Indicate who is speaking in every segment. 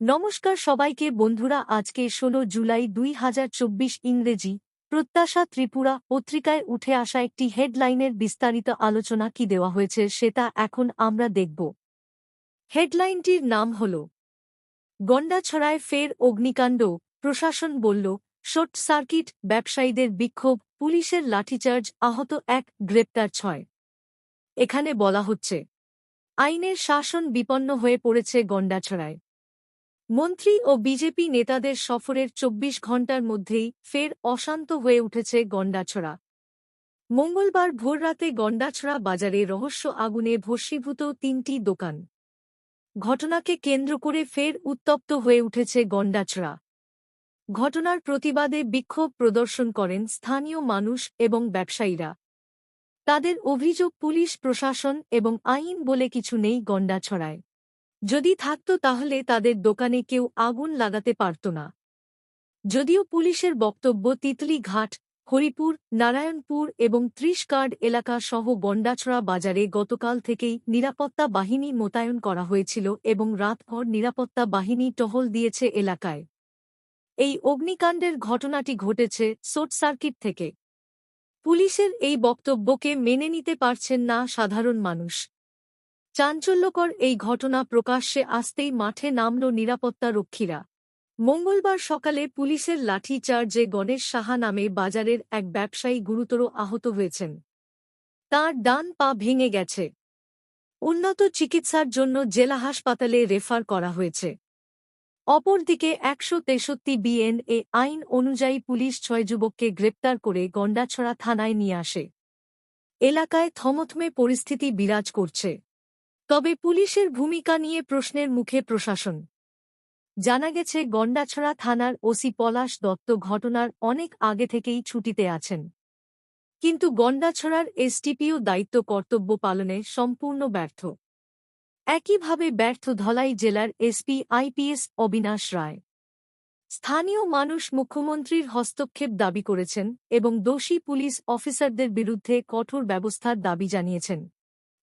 Speaker 1: নমস্কার সবাইকে বন্ধুরা, আজকে ১৬ জুলাই ২০২৪ ইংরেজি। প্রত্যাশা ত্রিপুরা পত্রিকায় উঠে আসা একটি হেডলাইনের বিস্তারিত আলোচনা কি দেওয়া হয়েছে সেটা এখন আমরা দেখব। হেডলাইনটির নাম হল গন্ডাছড়ায় ফের অগ্নিকাণ্ড, প্রশাসন বলল শর্ট সার্কিট, ব্যবসায়ীদের বিক্ষোভ, পুলিশের লাঠিচার্জ, আহত এক, গ্রেপ্তার ৬। এখানে বলা হচ্ছে আইনের শাসন বিপন্ন হয়ে পড়েছে গন্ডাছড়ায়। মন্ত্রী ও বিজেপি নেতাদের সফরের ২৪ ঘণ্টার মধ্যেই ফের অশান্ত হয়ে উঠেছে গন্ডাছড়া। মঙ্গলবার ভোররাতে গন্ডাছড়া বাজারে রহস্য আগুনে ভস্মীভূত ৩টি দোকান। ঘটনাকে কেন্দ্র করে ফের উত্তপ্ত হয়ে উঠেছে গন্ডাছড়া। ঘটনার প্রতিবাদে বিক্ষোভ প্রদর্শন করেন স্থানীয় মানুষ এবং ব্যবসায়ীরা। তাদের অভিযোগ, পুলিশ প্রশাসন এবং আইন বলে কিছু নেই গন্ডাছড়ায়। যদি থাকত তাহলে তাদের দোকানে কেউ আগুন লাগাতে পারত না। যদিও পুলিশের বক্তব্য, তিতলি ঘাট, হরিপুর, নারায়ণপুর এবং ৩০ কার্ড এলাকা সহ গন্ডাছড়া বাজারে গতকাল থেকেই নিরাপত্তা বাহিনী মোতায়েন করা হয়েছিল এবং রাতভর নিরাপত্তা বাহিনী টহল দিয়েছে এলাকায়। এই অগ্নিকাণ্ডের ঘটনাটি ঘটেছে শর্ট সার্কিট থেকে। পুলিশের এই বক্তব্যকে মেনে নিতে পারছেন না সাধারণ মানুষ। চাঞ্চল্যকর এই ঘটনা প্রকাশ্যে আসতেই মাঠে নামল নিরাপত্তা রক্ষীরা। মঙ্গলবার সকালে পুলিশের লাঠি চার্জে গণেশ সাহা নামে বাজারের এক ব্যবসায়ী গুরুতর আহত হয়েছেন। তাঁর ডান পা ভেঙে গেছে। উন্নত চিকিৎসার জন্য জেলা হাসপাতালে রেফার করা হয়েছে। অপরদিকে ১৬৩ বিএনএ আইন অনুযায়ী পুলিশ ৬ যুবককে গ্রেপ্তার করে গন্ডাছড়া থানায় নিয়ে আসে। এলাকায় থমথমে পরিস্থিতি বিরাজ করছে। তবে পুলিশের ভূমিকা নিয়ে প্রশ্নের মুখে প্রশাসন। জানা গেছে, গন্ডাছড়া থানার ওসি পলাশ দত্ত ঘটনার অনেক আগে থেকেই ছুটিতে আছেন। কিন্তু গন্ডাছড়ার এসটিপিও দায়িত্ব কর্তব্য পালনে সম্পূর্ণ ব্যর্থ। একইভাবে ব্যর্থ ধলাই জেলার এসপি আইপিএস অবিনাশ রায়। স্থানীয় মানুষ মুখ্যমন্ত্রীর হস্তক্ষেপ দাবি করেছেন এবং দোষী পুলিশ অফিসারদের বিরুদ্ধে কঠোর ব্যবস্থার দাবি জানিয়েছেন।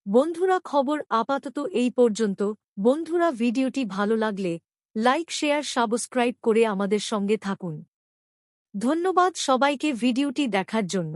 Speaker 1: বন্ধুরা, খবর আপাতত এই পর্যন্ত। বন্ধুরা, ভিডিওটি ভালো লাগলে লাইক, শেয়ার, সাবস্ক্রাইব করে আমাদের সঙ্গে থাকুন। ধন্যবাদ সবাইকে ভিডিওটি দেখার জন্য।